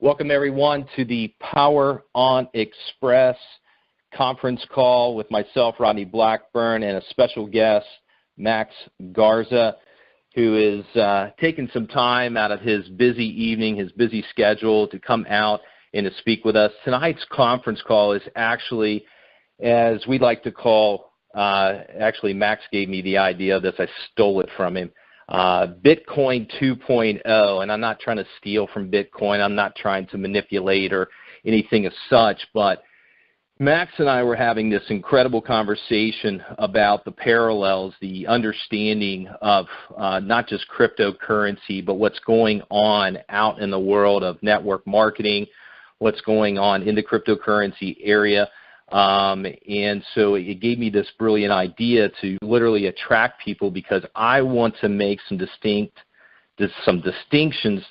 Welcome, everyone, to the Power On Xpress conference call with myself, Rodney Blackburn, and a special guest, Max Garza, who is taking some time out of his busy evening, his busy schedule, to come out and to speak with us. Tonight's conference call is actually, as we like to call, actually Max gave me the idea of this. I stole it from him. Bitcoin 2.0, and I'm not trying to steal from Bitcoin. I'm not trying to manipulate or anything as such, but Max and I were having this incredible conversation about the parallels, the understanding of not just cryptocurrency, but what's going on out in the world of network marketing, what's going on in the cryptocurrency area. And so it gave me this brilliant idea to literally attract people, because I want to make some distinctions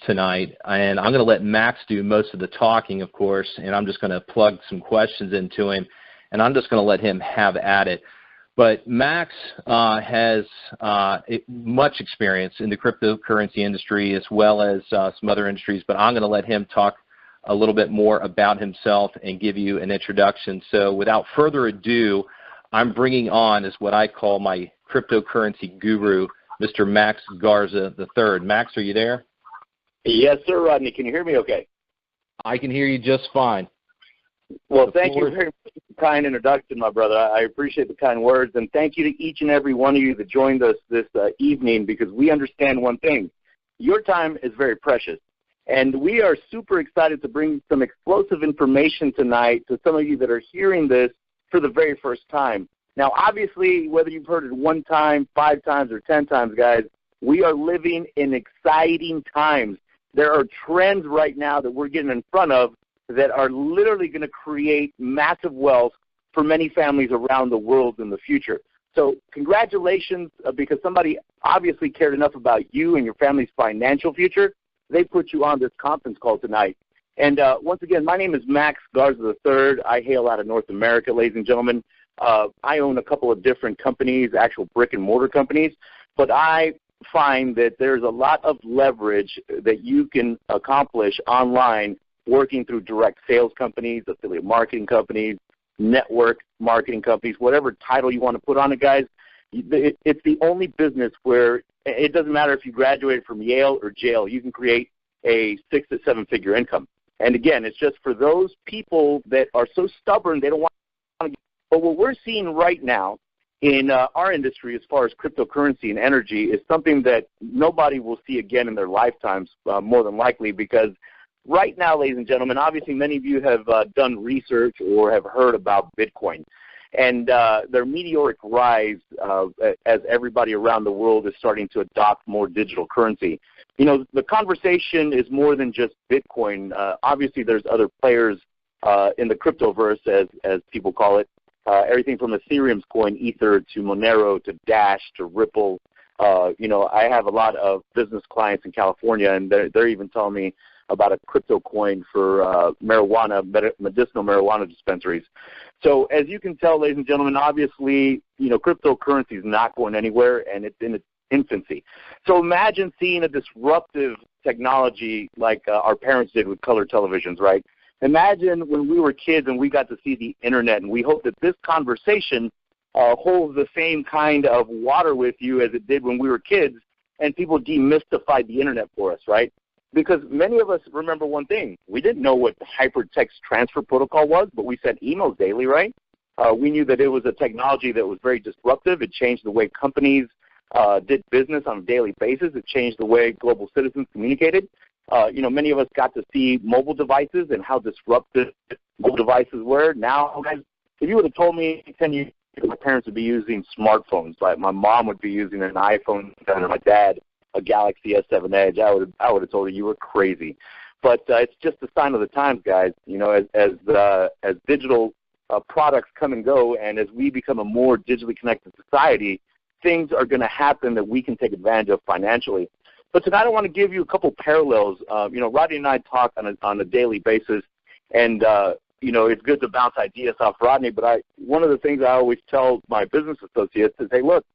tonight, and I'm going to let Max do most of the talking, of course, and I'm just going to plug some questions into him, and I'm just going to let him have at it. But Max has much experience in the cryptocurrency industry as well as some other industries, but I'm going to let him talk a little bit more about himself and give you an introduction. So without further ado, I'm bringing on, as what I call my cryptocurrency guru, Mr. Max Garza III. Max, are you there? Yes, sir, Rodney. Can you hear me okay? I can hear you just fine. Well, thank you very much for the kind introduction, my brother. I appreciate the kind words, and thank you to each and every one of you that joined us this evening, because we understand one thing. Your time is very precious. And we are super excited to bring some explosive information tonight to some of you that are hearing this for the very first time. Now, obviously, whether you've heard it 1 time, 5 times, or 10 times, guys, we are living in exciting times. There are trends right now that we're getting in front of that are literally going to create massive wealth for many families around the world in the future. So congratulations, because somebody obviously cared enough about you and your family's financial future. They put you on this conference call tonight. And once again, my name is Max Garza III. I hail out of North America, ladies and gentlemen. I own a couple of different companies, actual brick-and-mortar companies, but I find that there's a lot of leverage that you can accomplish online working through direct sales companies, affiliate marketing companies, network marketing companies, whatever title you want to put on it, guys. It's the only business where it doesn't matter if you graduated from Yale or jail. You can create a 6- to 7-figure income. And again, it's just for those people that are so stubborn they don't want to. But what we're seeing right now in our industry, as far as cryptocurrency and energy, is something that nobody will see again in their lifetimes, more than likely, because right now, ladies and gentlemen, obviously many of you have done research or have heard about Bitcoin. And their meteoric rise as everybody around the world is starting to adopt more digital currency. You know, the conversation is more than just Bitcoin. Obviously, there's other players in the cryptoverse, as people call it. Everything from Ethereum's coin, Ether, to Monero, to Dash, to Ripple. You know, I have a lot of business clients in California, and they're even telling me about a crypto coin for marijuana, medicinal marijuana dispensaries. So as you can tell, ladies and gentlemen, obviously, you know, cryptocurrency is not going anywhere, and it's in its infancy. So imagine seeing a disruptive technology like our parents did with color televisions, right? Imagine when we were kids and we got to see the internet, and we hope that this conversation holds the same kind of water with you as it did when we were kids, and people demystified the internet for us, right? Because many of us remember one thing. We didn't know what the hypertext transfer protocol was, but we sent emails daily, right? We knew that it was a technology that was very disruptive. It changed the way companies did business on a daily basis. It changed the way global citizens communicated. You know, many of us got to see mobile devices and how disruptive mobile devices were. Now, guys, if you would have told me 10 years ago, my parents would be using smartphones, like my mom would be using an iPhone, and my dad a Galaxy S7 Edge, I would have told you were crazy. But it's just a sign of the times, guys. You know, as digital products come and go, and as we become a more digitally connected society, things are going to happen that we can take advantage of financially. But tonight I want to give you a couple parallels. You know, Rodney and I talk on a daily basis, and you know, it's good to bounce ideas off Rodney. But one of the things I always tell my business associates is, hey, look,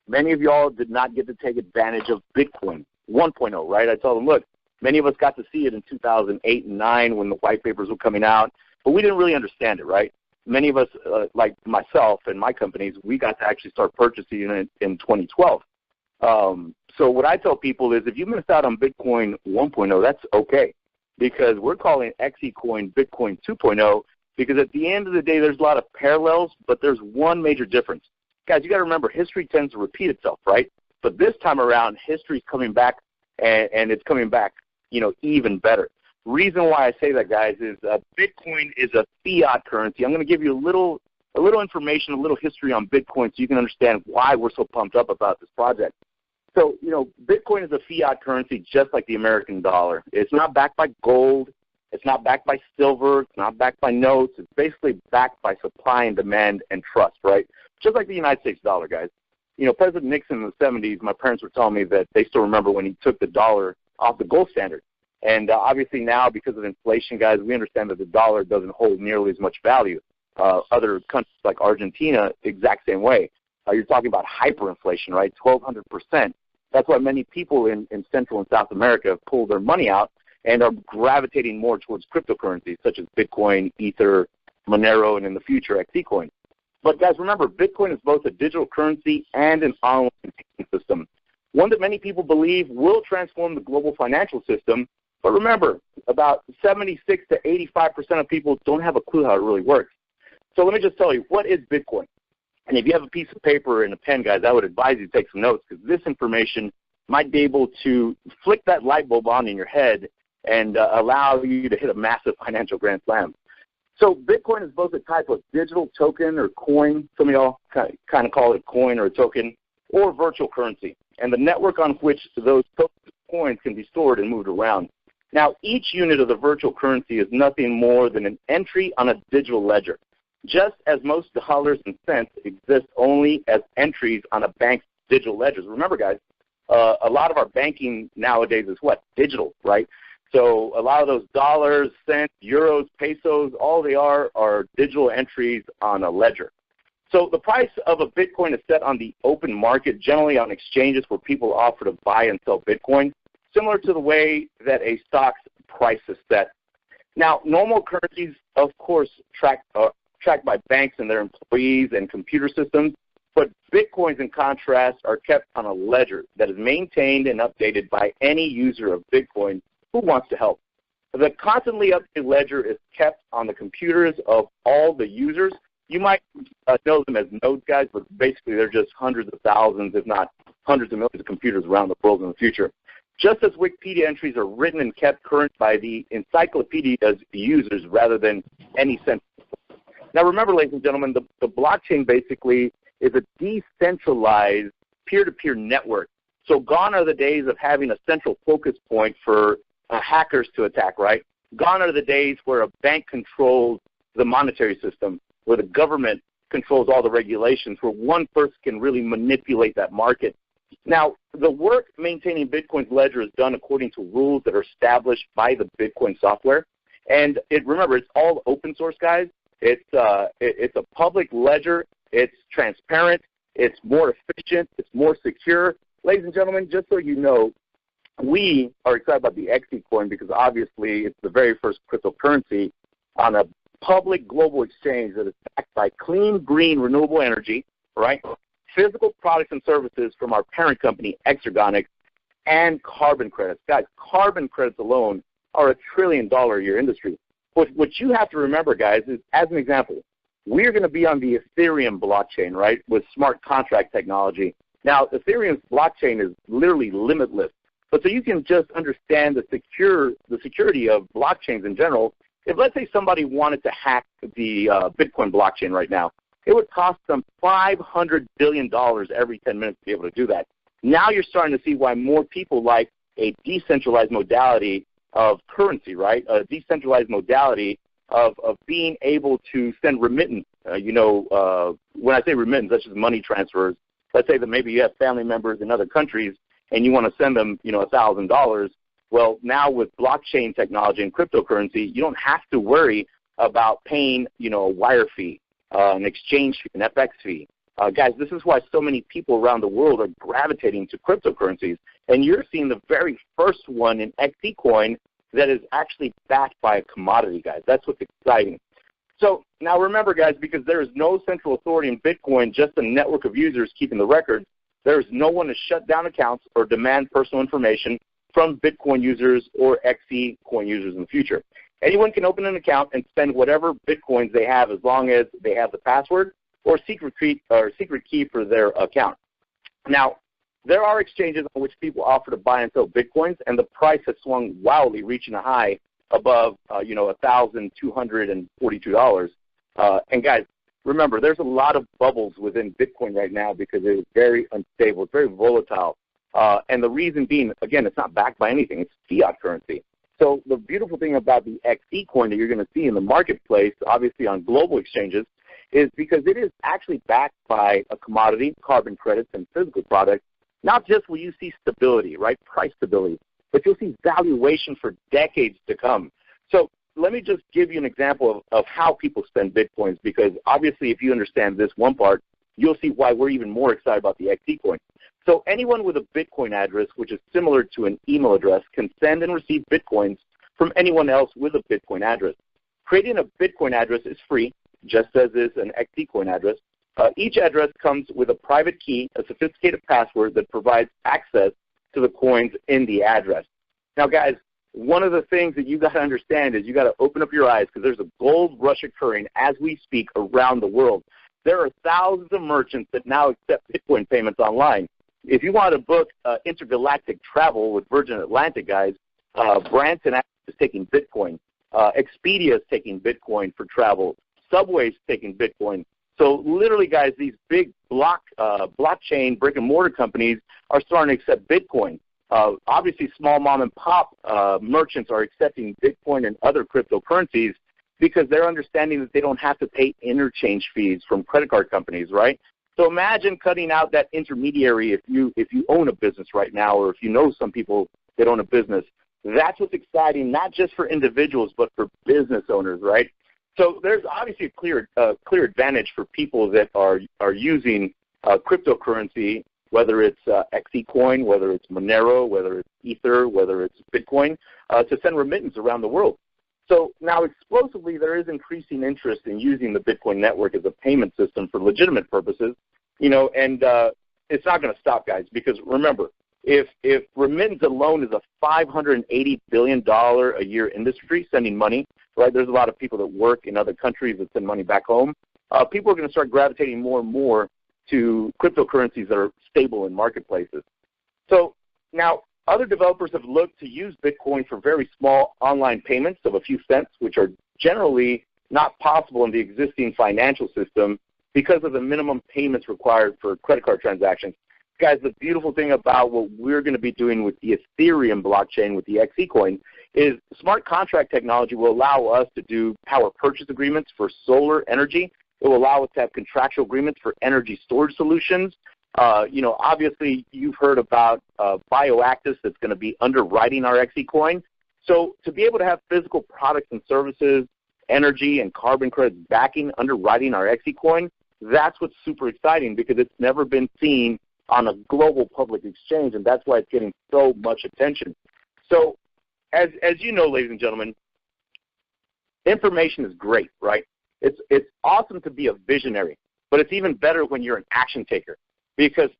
many of y'all did not get to take advantage of Bitcoin 1.0, right? I tell them, look, Many of us got to see it in 2008 and 9 when the white papers were coming out, but we didn't really understand it, right? Many of us, like myself and my companies, we got to actually start purchasing it in 2012. So what I tell people is if you missed out on Bitcoin 1.0, that's okay, because we're calling XeCoin Bitcoin 2.0, because at the end of the day, there's a lot of parallels, but there's one major difference. Guys, you got to remember, history tends to repeat itself, right? But this time around, history's coming back, and it's coming back, even better. Reason why I say that, guys, is Bitcoin is a fiat currency. I'm going to give you a little information, a little history on Bitcoin so you can understand why we're so pumped up about this project. So, Bitcoin is a fiat currency just like the American dollar. It's not backed by gold. It's not backed by silver. It's not backed by notes. It's basically backed by supply and demand and trust, right? Just like the United States dollar, guys. President Nixon in the 70s, my parents were telling me that they still remember when he took the dollar off the gold standard. And obviously now, because of inflation, guys, we understand that the dollar doesn't hold nearly as much value. Other countries like Argentina, exact same way. You're talking about hyperinflation, right? 1,200%. That's why many people in Central and South America have pulled their money out and are gravitating more towards cryptocurrencies such as Bitcoin, Ether, Monero, and in the future, XeCoin. But guys, remember, Bitcoin is both a digital currency and an online payment system, one that many people believe will transform the global financial system. But remember, about 76 to 85% of people don't have a clue how it really works. So let me just tell you, what is Bitcoin? And if you have a piece of paper and a pen, guys, I would advise you to take some notes, because this information might be able to flick that light bulb on in your head and allow you to hit a massive financial grand slam. So Bitcoin is both a type of digital token or coin, some of y'all kind of call it a coin or a token, or virtual currency, and the network on which those coins can be stored and moved around. Now, each unit of the virtual currency is nothing more than an entry on a digital ledger, just as most dollars and cents exist only as entries on a bank's digital ledgers. Remember, guys, a lot of our banking nowadays is what? Digital, right? So a lot of those dollars, cents, euros, pesos, all they are digital entries on a ledger. So the price of a Bitcoin is set on the open market, generally on exchanges where people offer to buy and sell Bitcoin, similar to the way that a stock's price is set. Now, normal currencies, of course, tracked by banks and their employees and computer systems, but Bitcoins, in contrast, are kept on a ledger that is maintained and updated by any user of Bitcoin who wants to help. The constantly updated ledger is kept on the computers of all the users. You might know them as nodes, guys, but basically they're just hundreds of thousands, if not hundreds of millions of computers around the world in the future. Just as Wikipedia entries are written and kept current by the encyclopedia's users rather than any central. Now remember, ladies and gentlemen, the blockchain basically is a decentralized peer-to-peer network. So gone are the days of having a central focus point for hackers to attack, right? Gone are the days where a bank controls the monetary system, where the government controls all the regulations, where one person can really manipulate that market. Now, the work maintaining Bitcoin's ledger is done according to rules that are established by the Bitcoin software. And remember, it's all open source, guys. It's a public ledger. It's transparent. It's more efficient. It's more secure. Ladies and gentlemen, just so you know, we are excited about the XeCoin because obviously it's the very first cryptocurrency on a public global exchange that is backed by clean, green, renewable energy, right? Physical products and services from our parent company, XeCoin, and carbon credits. Guys, carbon credits alone are $1 trillion a year industry. What you have to remember, guys, is, as an example, we're going to be on the Ethereum blockchain, right, with smart contract technology. Now, Ethereum's blockchain is literally limitless. But so you can just understand the security of blockchains in general. If, let's say, somebody wanted to hack the Bitcoin blockchain right now, it would cost them $500 billion every 10 minutes to be able to do that. Now you're starting to see why more people like a decentralized modality of currency, right? A decentralized modality of being able to send remittance. When I say remittance, that's just money transfers. Let's say that maybe you have family members in other countries and you want to send them, $1,000. Well, now with blockchain technology and cryptocurrency, you don't have to worry about paying, a wire fee, an exchange fee, an FX fee, Guys, this is why so many people around the world are gravitating to cryptocurrencies. And you're seeing the very first one in XeCoin that is actually backed by a commodity, guys. That's what's exciting. So now remember, guys, because there is no central authority in Bitcoin, just a network of users keeping the records, there is no one to shut down accounts or demand personal information from Bitcoin users or XeCoin users in the future. Anyone can open an account and spend whatever Bitcoins they have as long as they have the password or secret key for their account. Now, there are exchanges on which people offer to buy and sell Bitcoins, and the price has swung wildly, reaching a high above, $1,242. And guys, remember, there's a lot of bubbles within Bitcoin right now because it is very unstable. It's very volatile. And the reason being, again, it's not backed by anything. It's fiat currency. So the beautiful thing about the XeCoin that you're going to see in the marketplace, obviously on global exchanges, is because it is actually backed by a commodity, carbon credits, and physical products. Not just will you see stability, right, price stability, but you'll see valuation for decades to come. So let me just give you an example of how people spend Bitcoins, because obviously if you understand this one part, you'll see why we're even more excited about the XeCoin. So anyone with a Bitcoin address, which is similar to an email address, can send and receive Bitcoins from anyone else with a Bitcoin address. Creating a Bitcoin address is free, just as is an XeCoin address. Each address comes with a private key, a sophisticated password that provides access to the coins in the address. Now, guys, one of the things that you got to understand is you got to open up your eyes, because there's a gold rush occurring as we speak around the world. There are thousands of merchants that now accept Bitcoin payments online. If you want to book intergalactic travel with Virgin Atlantic, guys, Branson is taking Bitcoin. Expedia is taking Bitcoin for travel. Subway's taking Bitcoin. So literally, guys, these big blockchain brick-and-mortar companies are starting to accept Bitcoin. Obviously, small mom-and-pop merchants are accepting Bitcoin and other cryptocurrencies because they're understanding that they don't have to pay interchange fees from credit card companies, right? So imagine cutting out that intermediary if you own a business right now, or if you know some people that own a business. That's what's exciting, not just for individuals, but for business owners, right? So there's obviously a clear advantage for people that are using cryptocurrency, whether it's XeCoin, whether it's Monero, whether it's Ether, whether it's Bitcoin, to send remittance around the world. So now explosively there is increasing interest in using the Bitcoin network as a payment system for legitimate purposes, and it's not going to stop, guys, because remember, if remittance alone is a $580 billion a year industry, sending money, right? There's a lot of people that work in other countries that send money back home. People are going to start gravitating more and more to cryptocurrencies that are stable in marketplaces. So now other developers have looked to use Bitcoin for very small online payments of a few cents, which are generally not possible in the existing financial system because of the minimum payments required for credit card transactions. Guys, the beautiful thing about what we're going to be doing with the Ethereum blockchain, with the XeCoin, is smart contract technology will allow us to do power purchase agreements for solar energy. It will allow us to have contractual agreements for energy storage solutions. Obviously, you've heard about Bioactis that's going to be underwriting our XeCoin. So to be able to have physical products and services, energy and carbon credits backing, underwriting our XeCoin, that's what's super exciting, because it's never been seen on a global public exchange, and that's why it's getting so much attention. So as you know, ladies and gentlemen, information is great, right? It's awesome to be a visionary, but it's even better when you're an action taker, because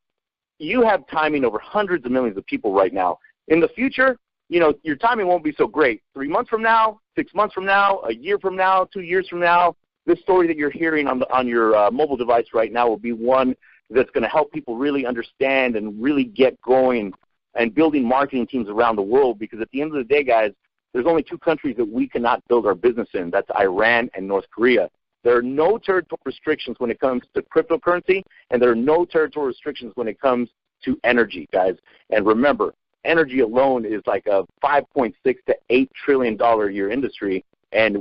you have timing over hundreds of millions of people right now. In the future, your timing won't be so great. 3 months from now, 6 months from now, a year from now, 2 years from now, this story that you're hearing on your mobile device right now will be one that's going to help people really understand and really get going and building marketing teams around the world, because at the end of the day, guys, there's only two countries that we cannot build our business in. That's Iran and North Korea. There are no territorial restrictions when it comes to cryptocurrency, and there are no territorial restrictions when it comes to energy, guys. And remember, energy alone is like a $5.6 to $8 trillion a year industry, and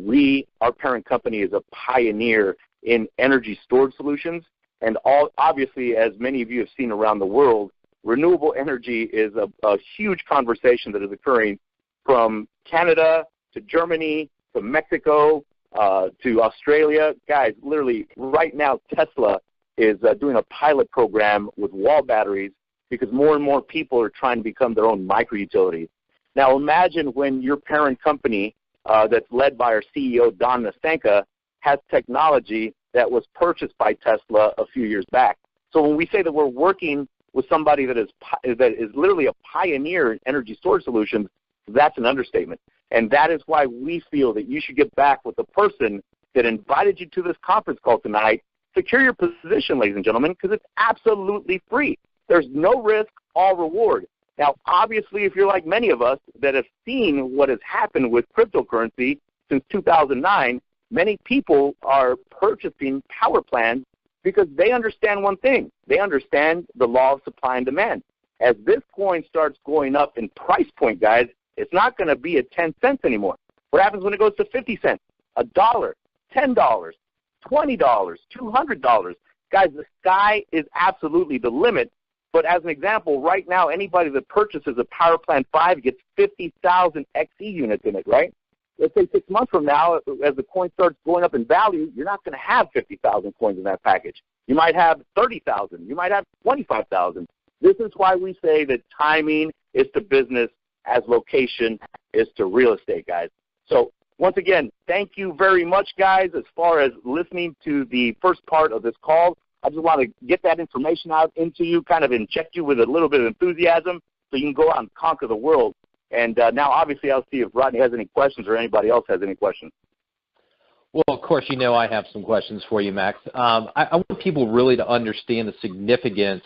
our parent company is a pioneer in energy storage solutions. And obviously, as many of you have seen around the world, renewable energy is a huge conversation that is occurring from Canada to Germany to Mexico to Australia. Guys, literally right now Tesla is doing a pilot program with wall batteries because more and more people are trying to become their own micro-utilities. Now imagine when your parent company that's led by our CEO, Don Nastenka, has technology that was purchased by Tesla a few years back. So when we say that we're working with somebody that is literally a pioneer in energy storage solutions, that's an understatement. And that is why we feel that you should get back with the person that invited you to this conference call tonight. Secure your position, ladies and gentlemen, because it's absolutely free. There's no risk, all reward. Now, obviously, if you're like many of us that have seen what has happened with cryptocurrency since 2009, many people are purchasing power plants because they understand one thing. They understand the law of supply and demand. As this coin starts going up in price point, guys, it's not going to be at 10 cents anymore. What happens when it goes to 50 cents, $1, $10, $20, $200? Guys, the sky is absolutely the limit. But as an example, right now, anybody that purchases a Power Plant 5 gets 50,000 XE units in it, right? Let's say 6 months from now, as the coin starts going up in value, you're not going to have 50,000 coins in that package. You might have 30,000. You might have 25,000. This is why we say that timing is to business as location is to real estate, guys. So once again, thank you very much, guys, as far as listening to the first part of this call. I just want to get that information out into you, kind of inject you with a little bit of enthusiasm so you can go out and conquer the world. And now, obviously, I'll see if Rodney has any questions or anybody else has any questions. Well, of course, you know I have some questions for you, Max. I want people really to understand the significance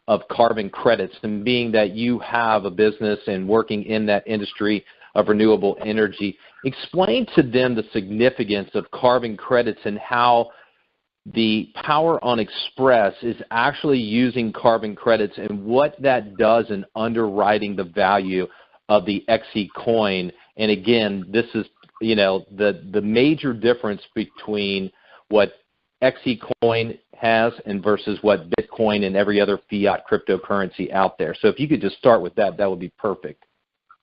of carbon credits, and being that you have a business and working in that industry of renewable energy. Explain to them the significance of carbon credits and how the Power On Xpress is actually using carbon credits and what that does in underwriting the value of the XeCoin. And again, this is, you know, the major difference between what XeCoin has and versus what Bitcoin and every other fiat cryptocurrency out there. So if you could just start with that, that would be perfect.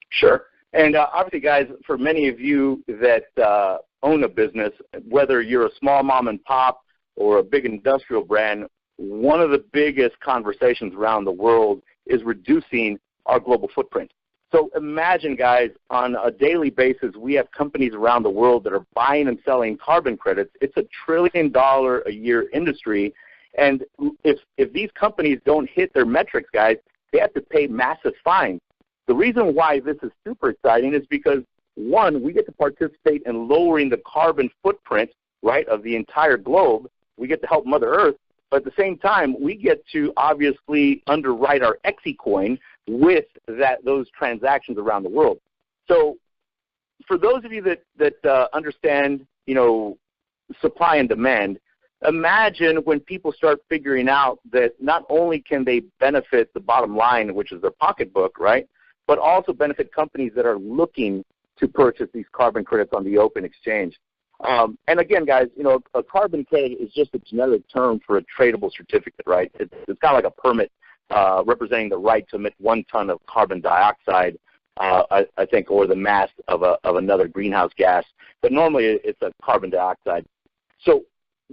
Sure. And obviously, guys, for many of you that own a business, whether you're a small mom and pop or a big industrial brand, one of the biggest conversations around the world is reducing our global footprint. So imagine, guys, on a daily basis, we have companies around the world that are buying and selling carbon credits. It's $1 trillion a year industry. And if these companies don't hit their metrics, guys, they have to pay massive fines. The reason why this is super exciting is because, one, we get to participate in lowering the carbon footprint, right, of the entire globe. We get to help Mother Earth. But at the same time, we get to obviously underwrite our XeCoin with those transactions around the world. So for those of you that understand, you know, supply and demand, imagine when people start figuring out that not only can they benefit the bottom line, which is their pocketbook, right, but also benefit companies that are looking to purchase these carbon credits on the open exchange. And again, guys, you know, a carbon credit is just a generic term for a tradable certificate, right? It's kind of like a permit representing the right to emit 1 ton of carbon dioxide, I think, or the mass of another greenhouse gas. But normally it's a carbon dioxide. So,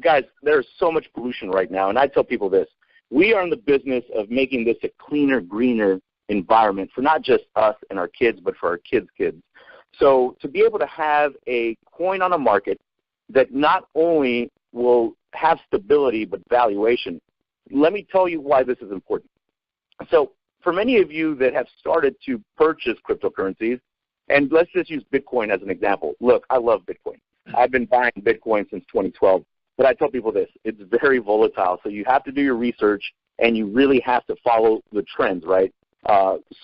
guys, there's so much pollution right now, and I tell people this. We are in the business of making this a cleaner, greener environment for not just us and our kids, but for our kids' kids. So to be able to have a coin on a market that not only will have stability but valuation, let me tell you why this is important. So for many of you that have started to purchase cryptocurrencies, and let's just use Bitcoin as an example. Look, I love Bitcoin. I've been buying Bitcoin since 2012. But I tell people this, it's very volatile. So you have to do your research, and you really have to follow the trends, right?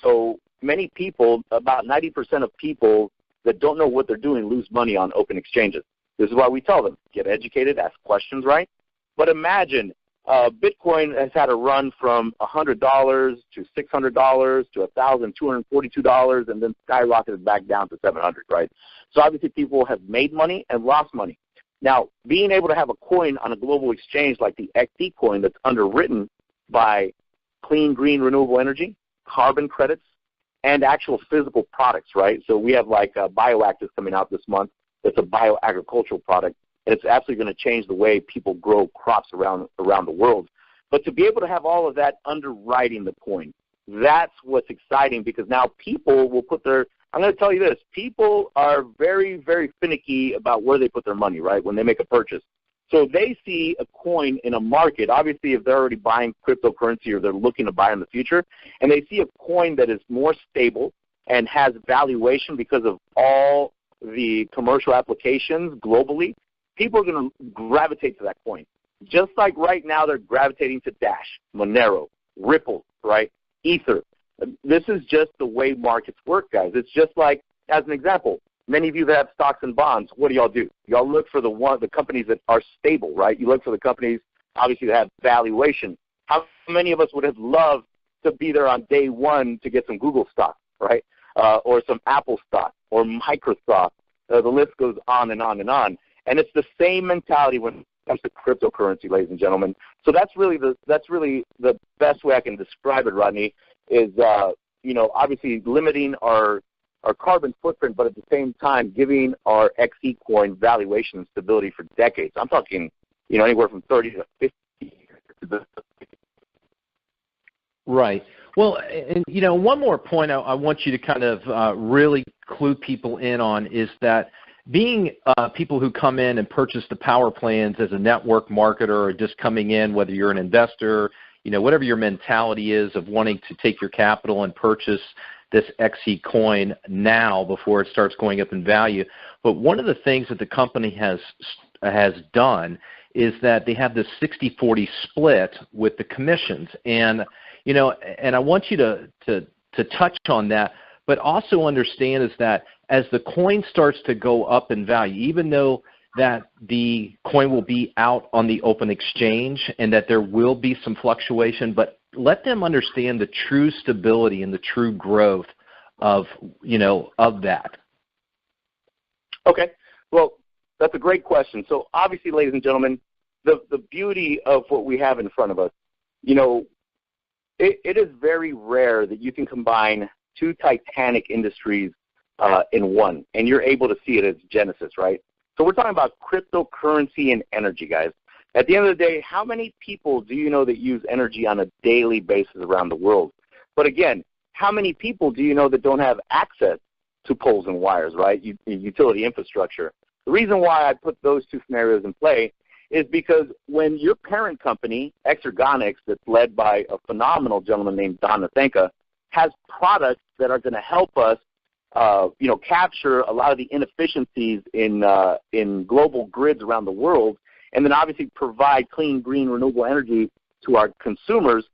So many people, about 90% of people that don't know what they're doing lose money on open exchanges. This is why we tell them, get educated, ask questions, right? But imagine Bitcoin has had a run from $100 to $600 to $1,242 and then skyrocketed back down to $700, right? So obviously people have made money and lost money. Now, being able to have a coin on a global exchange like the XeCoin that's underwritten by clean, green, renewable energy, carbon credits, and actual physical products, right? So we have like BioActive coming out this month. It's a bioagricultural product. and it's absolutely going to change the way people grow crops around the world. But to be able to have all of that underwriting the coin, that's what's exciting, because now people will put their – I'm going to tell you this. People are very, very finicky about where they put their money, right, when they make a purchase. So they see a coin in a market, obviously if they're already buying cryptocurrency or they're looking to buy in the future, and they see a coin that is more stable and has valuation because of all the commercial applications globally, people are going to gravitate to that coin. Just like right now they're gravitating to Dash, Monero, Ripple, right, Ether. This is just the way markets work, guys. It's just like, as an example, many of you that have stocks and bonds, what do y'all do? Y'all look for the companies that are stable, right? You look for the companies, obviously, that have valuation. How many of us would have loved to be there on day one to get some Google stock, right, or some Apple stock, or Microsoft? The list goes on and on and on. And it's the same mentality when it comes to cryptocurrency, ladies and gentlemen. So that's really the best way I can describe it, Rodney, is obviously limiting our carbon footprint, but at the same time giving our XeCoin valuation and stability for decades. I'm talking, anywhere from 30 to 50 years. Right. Well, and, one more point I want you to kind of really clue people in on is that being people who come in and purchase the power plans as a network marketer or just coming in, whether you're an investor, whatever your mentality is of wanting to take your capital and purchase this XeCoin now before it starts going up in value. But one of the things that the company has done is that they have this 60-40 split with the commissions. And, and I want you to touch on that, but also understand is that as the coin starts to go up in value, even though that the coin will be out on the open exchange and that there will be some fluctuation, but let them understand the true stability and the true growth of that. Okay. Well, that's a great question. So obviously, ladies and gentlemen, the beauty of what we have in front of us, it is very rare that you can combine two titanic industries in one, and you're able to see it as Genesis, right? So we're talking about cryptocurrency and energy, guys. At the end of the day, how many people do you know that use energy on a daily basis around the world? But again, how many people do you know that don't have access to poles and wires, right? Utility infrastructure. The reason why I put those two scenarios in play is because when your parent company, Exergonics, that's led by a phenomenal gentleman named Don Nathenka, has products that are going to help us capture a lot of the inefficiencies in global grids around the world, and then obviously provide clean, green, renewable energy to our consumers,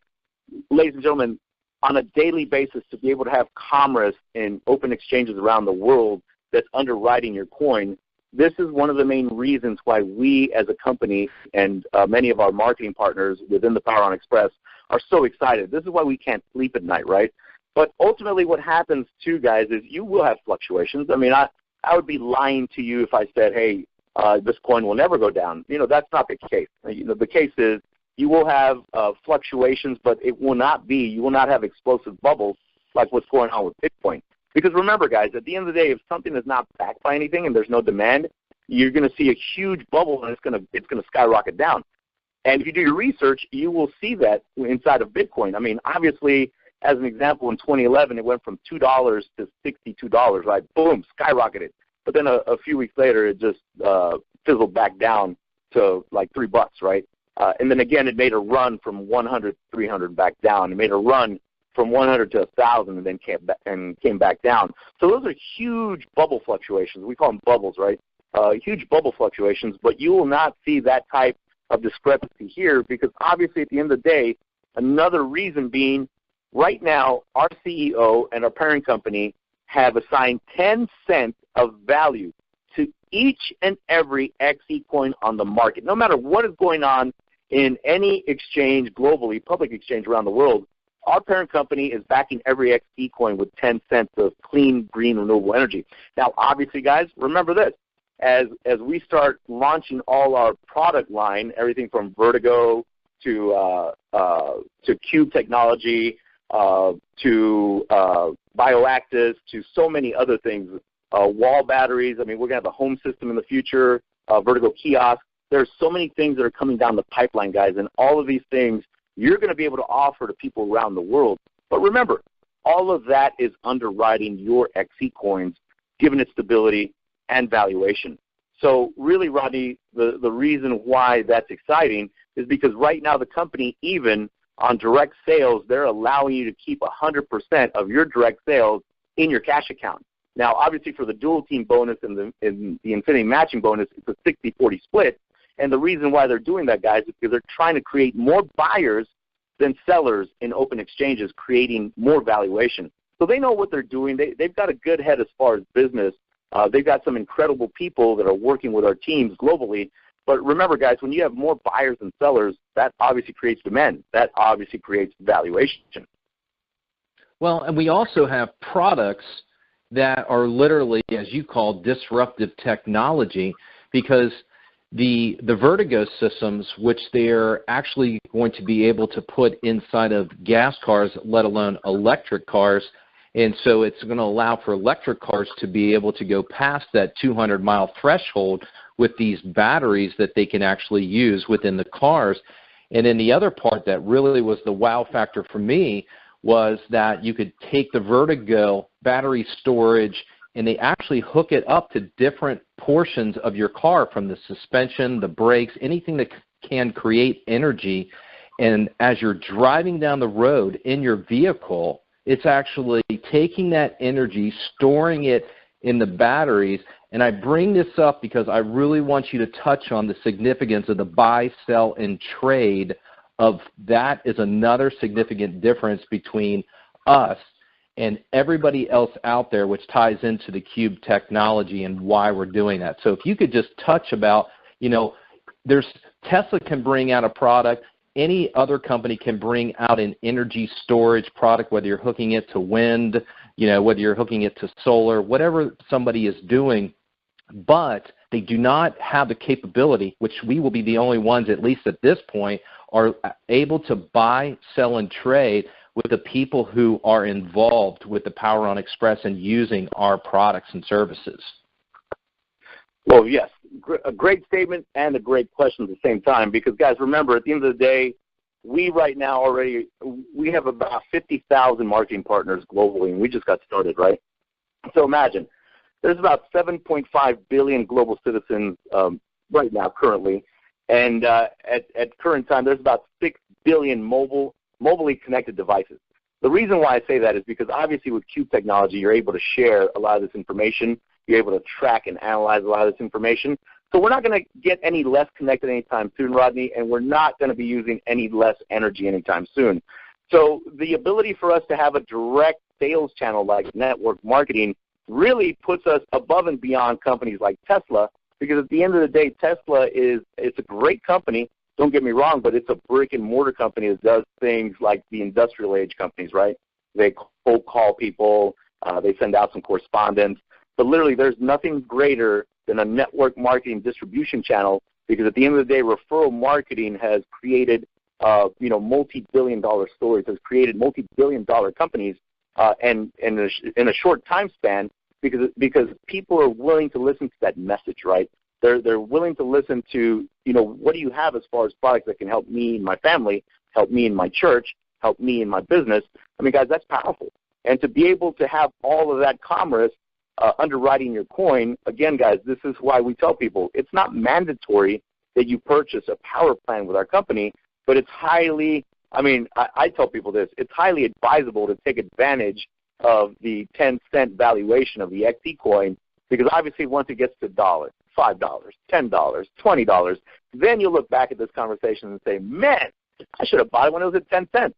ladies and gentlemen, on a daily basis to be able to have commerce in open exchanges around the world that's underwriting your coin. This is one of the main reasons why we as a company and many of our marketing partners within the Power On Xpress are so excited. This is why we can't sleep at night, right? But ultimately what happens too, guys, is you will have fluctuations. I mean, I would be lying to you if I said, hey, this coin will never go down. That's not the case. The case is you will have fluctuations, but you will not have explosive bubbles like what's going on with Bitcoin. Because remember, guys, at the end of the day, if something is not backed by anything and there's no demand, you're going to see a huge bubble and it's going to skyrocket down. And if you do your research, you will see that inside of Bitcoin. I mean, obviously, as an example, in 2011, it went from $2 to $62, right? Boom, skyrocketed. But then a few weeks later, it just fizzled back down to like $3, right? And then again, it made a run from 100 to 300 back down. It made a run from 100 to 1,000 and then came back down. So those are huge bubble fluctuations. We call them bubbles, right? Huge bubble fluctuations, but you will not see that type of discrepancy here because obviously at the end of the day, another reason being right now our CEO and our parent company have assigned 10 cents of value to each and every XeCoin on the market. No matter what is going on in any exchange globally, public exchange around the world, our parent company is backing every XeCoin with 10 cents of clean, green, renewable energy. Now, obviously, guys, remember this. As we start launching all our product line, everything from Vertigo to Cube technology to Bioactives to so many other things, wall batteries. I mean, we're going to have a home system in the future, vertical kiosk. There's so many things that are coming down the pipeline, guys, and all of these things you're going to be able to offer to people around the world. But remember, all of that is underwriting your XeCoins, given its stability and valuation. So really, Rodney, the reason why that's exciting is because right now the company, even on direct sales, they're allowing you to keep 100% of your direct sales in your cash account. Now, obviously, for the dual team bonus and the infinity matching bonus, it's a 60-40 split. And the reason why they're doing that, guys, is because they're trying to create more buyers than sellers in open exchanges, creating more valuation. So they know what they're doing. They've got a good head as far as business. They've got some incredible people that are working with our teams globally. But remember, guys, when you have more buyers than sellers, that obviously creates demand. That obviously creates valuation. Well, and we also have products that are literally, as you call, disruptive technology, because the Vertigo systems, which they're actually going to be able to put inside of gas cars, let alone electric cars, and so it's going to allow for electric cars to be able to go past that 200-mile threshold with these batteries that they can actually use within the cars. And then the other part that really was the wow factor for me was that you could take the Vertigo battery storage and they actually hook it up to different portions of your car, from the suspension, the brakes, anything that can create energy. And as you're driving down the road in your vehicle, it's actually taking that energy, storing it in the batteries. And I bring this up because I really want you to touch on the significance of the buy, sell, and trade of that. Is another significant difference between us and everybody else out there, which ties into the Cube technology and why we're doing that. So if you could just touch about, there's Tesla can bring out a product, any other company can bring out an energy storage product, whether you're hooking it to wind, whether you're hooking it to solar, whatever somebody is doing, but they do not have the capability, which we will be the only ones, at least at this point, are able to buy, sell, and trade with the people who are involved with the Power On Xpress and using our products and services. Well, yes, a great statement and a great question at the same time, because, guys, remember, at the end of the day, we right now we have about 50,000 marketing partners globally, and we just got started, right? So imagine, there's about 7.5 billion global citizens right now currently, and at current time, there's about 6 billion mobily connected devices. The reason why I say that is because obviously with Cube technology, you're able to share a lot of this information. You're able to track and analyze a lot of this information. So we're not going to get any less connected anytime soon, Rodney, and we're not going to be using any less energy anytime soon. So the ability for us to have a direct sales channel like network marketing really puts us above and beyond companies like Tesla, because at the end of the day, Tesla it's a great company. Don't get me wrong, but it's a brick-and-mortar company that does things like the industrial age companies, right? They cold call people. They send out some correspondence. But literally, there's nothing greater than a network marketing distribution channel, because at the end of the day, referral marketing has created, multi-billion-dollar stories, has created multi-billion-dollar companies, and in a short time span, because people are willing to listen to that message, right? They're willing to listen to, what do you have as far as products that can help me and my family, help me in my church, help me in my business. I mean, guys, that's powerful. And to be able to have all of that commerce underwriting your coin, again, guys, this is why we tell people it's not mandatory that you purchase a power plan with our company, but it's highly, I tell people this, it's highly advisable to take advantage of the 10-cent valuation of the XeCoin, because obviously once it gets to $1, $5, $10, $20, then you'll look back at this conversation and say, man, I should have bought it when it was at 10 cents.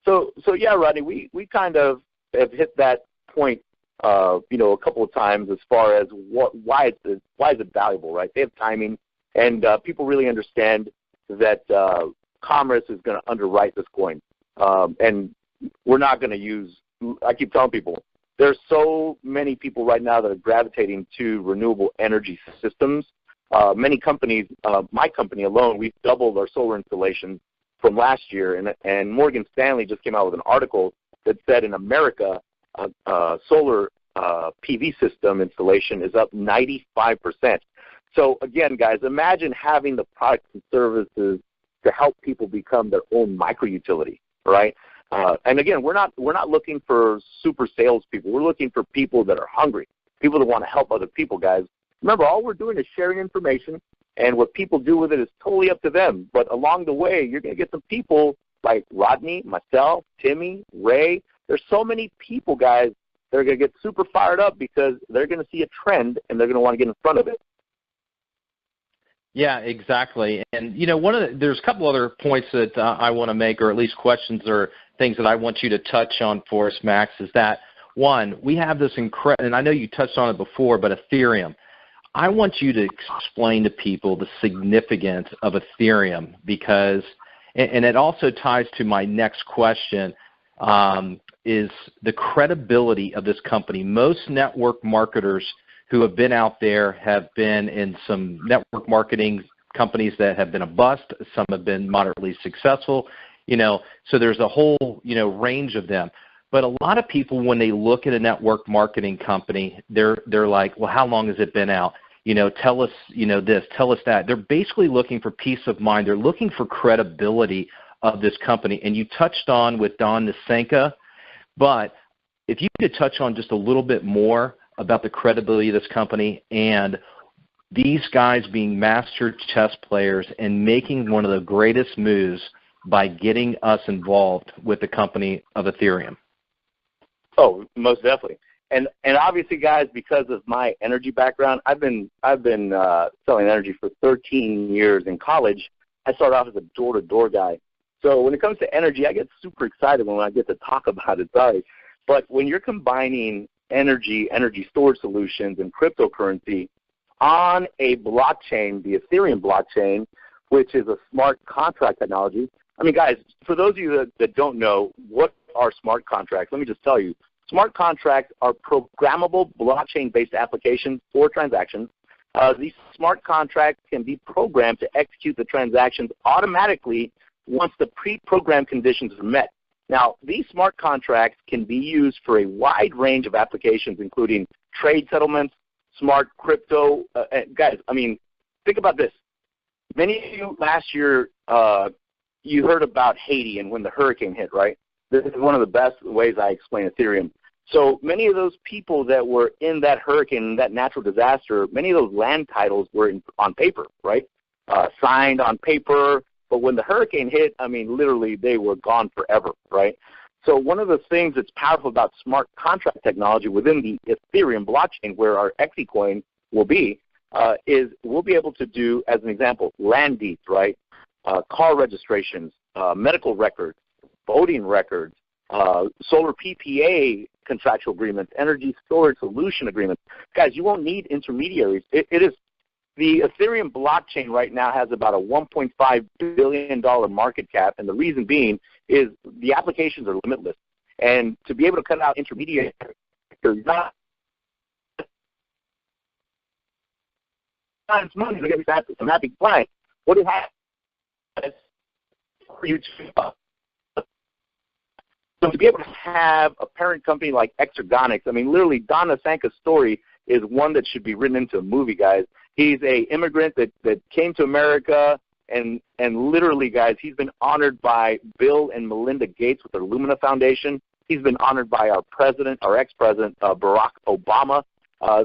So yeah, Rodney, we kind of have hit that point, a couple of times as far as why is it valuable, right? They have timing, and people really understand that commerce is going to underwrite this coin, and we're not going to use. I keep telling people, there's so many people right now that are gravitating to renewable energy systems. Many companies, my company alone, we've doubled our solar installations from last year, and Morgan Stanley just came out with an article that said in America, solar PV system installation is up 95%. So again, guys, imagine having the products and services to help people become their own micro-utility, right? And again, we're not looking for super salespeople. We're looking for people that are hungry, people that want to help other people, guys. Remember, all we're doing is sharing information, and what people do with it is totally up to them. But along the way, you're going to get some people like Rodney, myself, Timmy, Ray. There's so many people, guys, that are going to get super fired up because they're going to see a trend, and they're going to want to get in front of it. Yeah, exactly. And, there's a couple other points that I want to make, or at least questions or things that I want you to touch on for us, Max, is that, one, we have this incredible, and I know you touched on it before, but Ethereum. I want you to explain to people the significance of Ethereum because, and it also ties to my next question, is the credibility of this company. Most network marketers who have been out there have been in some network marketing companies that have been a bust. Some have been moderately successful, so there's a whole, range of them. But a lot of people, when they look at a network marketing company, they're like, well, how long has it been out? Tell us, this, tell us that. They're basically looking for peace of mind. They're looking for credibility of this company. And you touched on with Don Nasenka, but if you could touch on just a little bit more about the credibility of this company and these guys being master chess players and making one of the greatest moves by getting us involved with the company of Ethereum. Oh, most definitely. And obviously, guys, because of my energy background, I've been selling energy for 13 years in college. I started off as a door-to-door guy. So when it comes to energy, I get super excited when I get to talk about it. Sorry. But when you're combining energy storage solutions, and cryptocurrency on a blockchain, the Ethereum blockchain, which is a smart contract technology. I mean, guys, for those of you that don't know what are smart contracts, let me just tell you. Smart contracts are programmable blockchain-based applications for transactions. These smart contracts can be programmed to execute the transactions automatically once the pre-programmed conditions are met. Now, these smart contracts can be used for a wide range of applications, including trade settlements, smart crypto. Guys, I mean, think about this. Many of you last year, you heard about Haiti and when the hurricane hit, right? This is one of the best ways I explain Ethereum. So many of those people that were in that hurricane, that natural disaster, many of those land titles were on paper, right? Signed on paper. But when the hurricane hit, I mean, literally they were gone forever, right? So one of the things that's powerful about smart contract technology within the Ethereum blockchain, where our XeCoin will be, is we'll be able to do, as an example, land deeds, right? Car registrations, medical records, voting records, solar PPA contractual agreements, energy storage solution agreements. Guys, you won't need intermediaries. It is the Ethereum blockchain right now has about a $1.5 billion market cap, and the reason being is the applications are limitless. And to be able to cut out intermediaries, not money to get me back to some happy client. What do you have for you to so to be able to have a parent company like XeCoin, I mean, literally, Don Nasenka's story is one that should be written into a movie, guys. He's an immigrant that came to America, and literally, guys, he's been honored by Bill and Melinda Gates with their Lumina Foundation. He's been honored by our president, our ex-president, Barack Obama.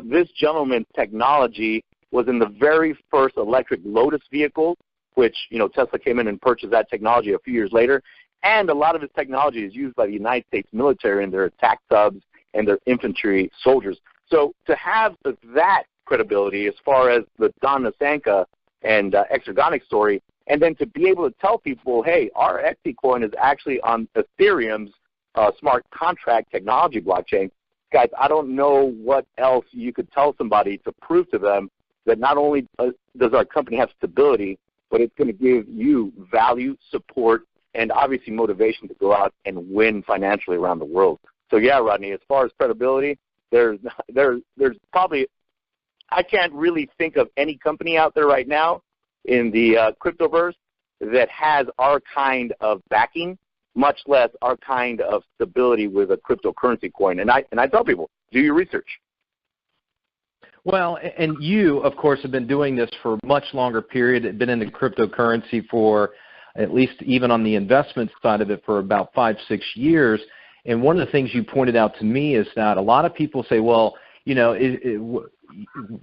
This gentleman's technology was in the very first electric Lotus vehicle, which, Tesla came in and purchased that technology a few years later. And a lot of his technology is used by the United States military in their attack subs and their infantry soldiers. So to have that credibility as far as the Don Nasenka and XeCoin story, and then to be able to tell people, hey, our XeCoin is actually on Ethereum's smart contract technology blockchain. Guys, I don't know what else you could tell somebody to prove to them that not only does our company have stability, but it's going to give you value, support, and obviously motivation to go out and win financially around the world. So yeah, Rodney, as far as credibility, there's probably, I can't really think of any company out there right now in the cryptoverse that has our kind of backing, much less our kind of stability with a cryptocurrency coin. And I tell people, do your research. Well, and you, of course, have been doing this for a much longer period, been in the cryptocurrency for at least even on the investment side of it for about 5-6 years. And one of the things you pointed out to me is that a lot of people say, well, you know,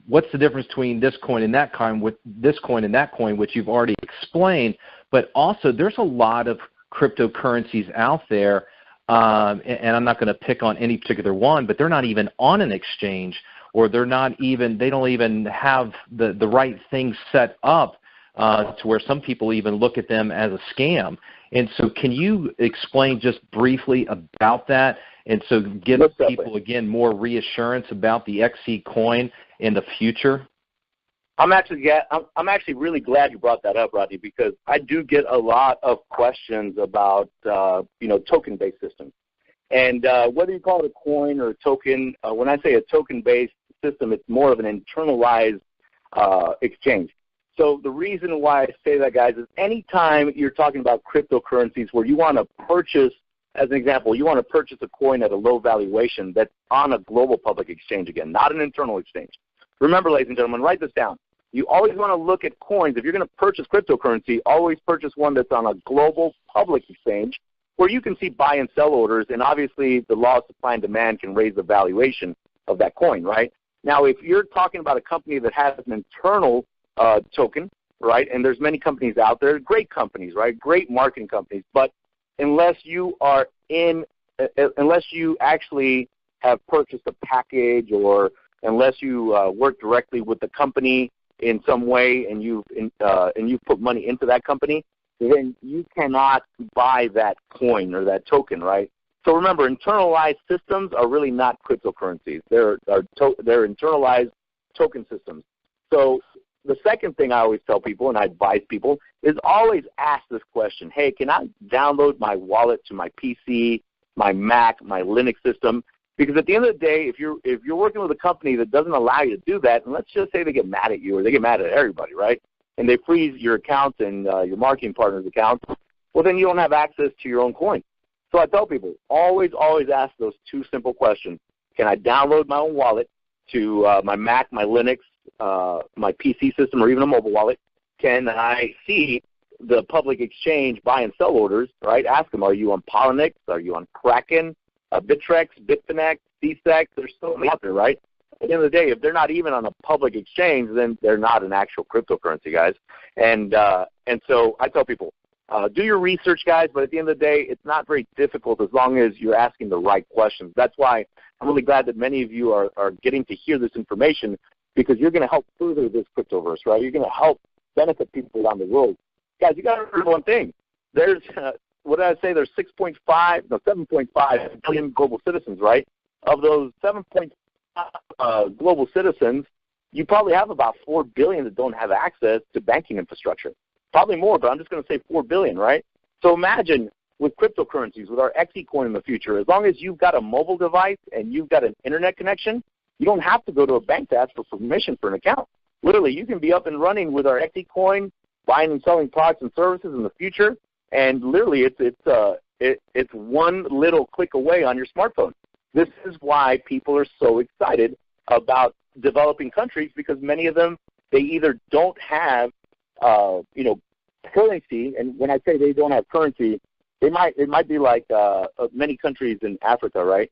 what's the difference between this coin and that coin, with this coin and that coin, which you've already explained. But also there's a lot of cryptocurrencies out there, and I'm not going to pick on any particular one, but they're not even on an exchange, or they don't even have the right things set up to where some people even look at them as a scam. And so can you explain just briefly about that, and so give people, again, more reassurance about the XeCoin in the future? I'm actually really glad you brought that up, Rodney, because I do get a lot of questions about token-based systems. And whether you call it a coin or a token, when I say a token-based system, it's more of an internalized exchange. So the reason why I say that, guys, is anytime you're talking about cryptocurrencies where you want to purchase, as an example, you want to purchase a coin at a low valuation that's on a global public exchange, again, not an internal exchange. Remember, ladies and gentlemen, write this down. You always want to look at coins. If you're going to purchase cryptocurrency, always purchase one that's on a global public exchange where you can see buy and sell orders, and obviously the law of supply and demand can raise the valuation of that coin, right? Now, if you're talking about a company that has an internal token, right, and there's many companies out there, great companies, right, great marketing companies, but unless you actually have purchased a package, or unless you work directly with the company in some way, and you've put money into that company, then you cannot buy that coin or that token, right? So remember, internalized systems are really not cryptocurrencies. They're internalized token systems. So the second thing I always tell people, and I advise people, is always ask this question: hey, can I download my wallet to my PC, my Mac, my Linux system? Because at the end of the day, if you're working with a company that doesn't allow you to do that, and let's just say they get mad at you, or they get mad at everybody, right, and they freeze your account and your marketing partner's account, well, then you don't have access to your own coin. So I tell people, always ask those two simple questions. Can I download my own wallet to my Mac, my Linux, my PC system, or even a mobile wallet? Can I see the public exchange buy and sell orders, right? Ask them, are you on Polynex? Are you on Kraken, Bittrex, Bitfinex, CSEC? There's so many out there, right? At the end of the day, if they're not even on a public exchange, then they're not an actual cryptocurrency, guys. And so I tell people, do your research, guys, but at the end of the day, it's not very difficult as long as you're asking the right questions. That's why I'm really glad that many of you are getting to hear this information, because you're going to help further this cryptoverse, right? You're going to help benefit people around the world. Guys, you got to remember one thing. There's, what did I say? There's 7.5 billion global citizens, right? Of those 7.5 global citizens, you probably have about 4 billion that don't have access to banking infrastructure. Probably more, but I'm just going to say 4 billion, right? So imagine with cryptocurrencies, with our XeCoin in the future, as long as you've got a mobile device and you've got an internet connection, you don't have to go to a bank to ask for permission for an account. Literally, you can be up and running with our XeCoin, buying and selling products and services in the future, and literally it's one little click away on your smartphone. This is why people are so excited about developing countries, because many of them, they either don't have currency, and when I say they don't have currency, it might be like many countries in Africa, right?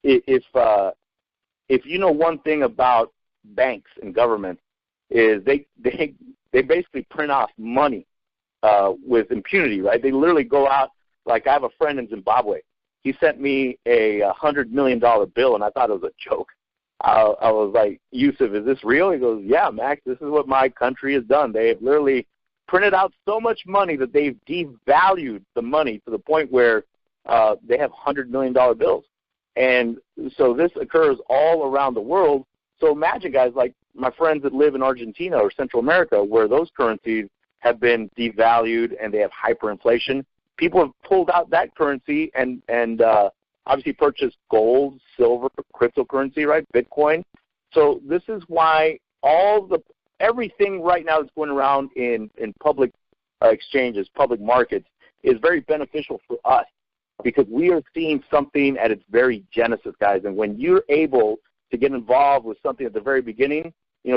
If you know one thing about banks and governments, is they basically print off money with impunity, right? They literally go out. Like, I have a friend in Zimbabwe. He sent me a $100 million bill, and I thought it was a joke. I was like, Yusuf, is this real? He goes, yeah, Max, this is what my country has done. They have literally printed out so much money that they've devalued the money to the point where they have $100 million bills. And so this occurs all around the world. So imagine, guys, like my friends that live in Argentina or Central America, where those currencies have been devalued and they have hyperinflation. People have pulled out that currency and obviously purchased gold, silver, cryptocurrency, right, Bitcoin. So this is why everything right now that's going around in public exchanges, public markets, is very beneficial for us. because we are seeing something at its very genesis, guys. And when you're able to get involved with something at the very beginning,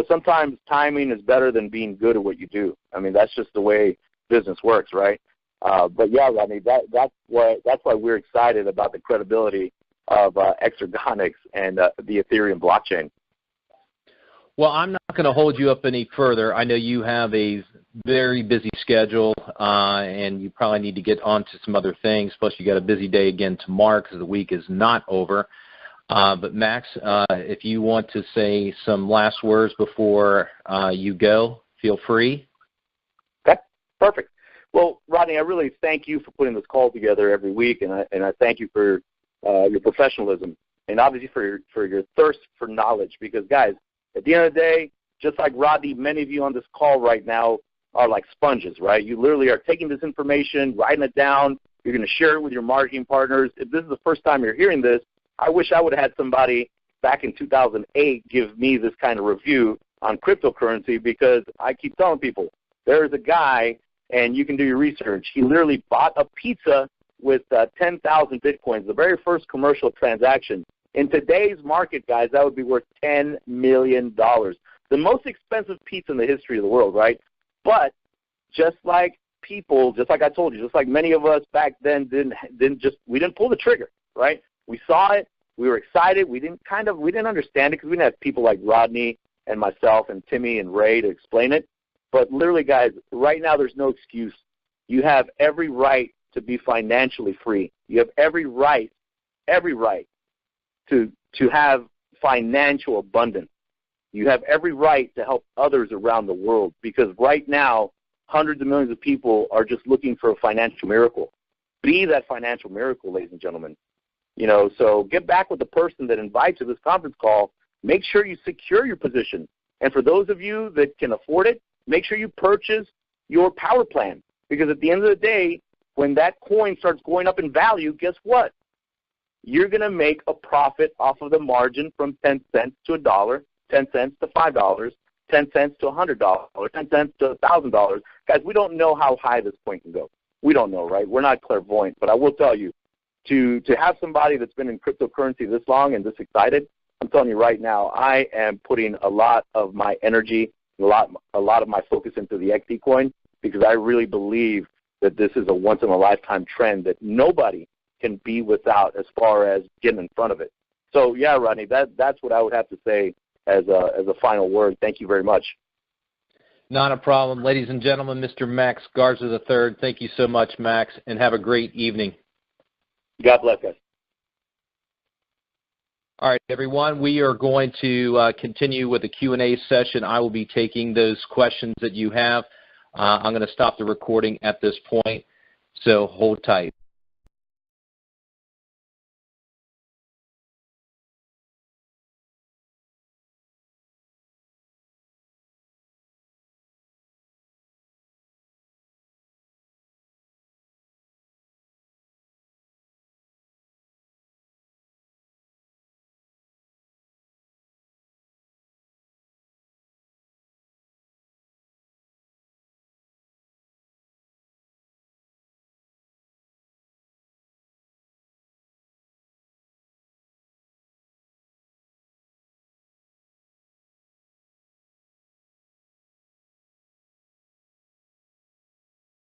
sometimes timing is better than being good at what you do. I mean, that's just the way business works, right? But yeah, Rodney, that's why we're excited about the credibility of XeCoin and the Ethereum blockchain. Well, I'm not going to hold you up any further. I know you have a very busy schedule, and you probably need to get on to some other things. Plus, you got a busy day again tomorrow because the week is not over. But Max, if you want to say some last words before you go, feel free. Okay, perfect. Well, Rodney, I really thank you for putting this call together every week, and I thank you for your professionalism and obviously for your thirst for knowledge. Because, guys, at the end of the day, just like Rodney, many of you on this call right now are like sponges, right? You literally are taking this information, writing it down. You're going to share it with your marketing partners. If this is the first time you're hearing this, I wish I would have had somebody back in 2008 give me this kind of review on cryptocurrency, because I keep telling people, there is a guy, and you can do your research, he literally bought a pizza with 10,000 Bitcoins, the very first commercial transaction. In today's market, guys, that would be worth $10 million. The most expensive pizza in the history of the world, right? But just like people, just like I told you, just like many of us back then we didn't pull the trigger, right? We saw it, we were excited, we didn't understand it because we didn't have people like Rodney and myself and Timmy and Ray to explain it. But literally, guys, right now there's no excuse. You have every right to be financially free. You have every right to have financial abundance. You have every right to help others around the world, because right now hundreds of millions of people are just looking for a financial miracle. Be that financial miracle, ladies and gentlemen. So get back with the person that invites you to this conference call. Make sure you secure your position. And for those of you that can afford it, make sure you purchase your power plan, because at the end of the day, when that coin starts going up in value, guess what? You're going to make a profit off of the margin from 10 cents to $1, 10 cents to $5, 10 cents to $100, 10 cents to $1,000. Guys, we don't know how high this coin can go. We don't know, right? We're not clairvoyant. But I will tell you, to have somebody that's been in cryptocurrency this long and this excited, I'm telling you right now, I am putting a lot of my energy, a lot of my focus into the XeCoin, because I really believe that this is a once-in-a-lifetime trend that nobody can be without as far as getting in front of it. So, yeah, Rodney, that's what I would have to say as a final word. Thank you very much. Not a problem. Ladies and gentlemen, Mr. Max Garza III, thank you so much, Max, and have a great evening. God bless us. All right, everyone, we are going to continue with the Q&A session. I will be taking those questions that you have. I'm going to stop the recording at this point, so hold tight.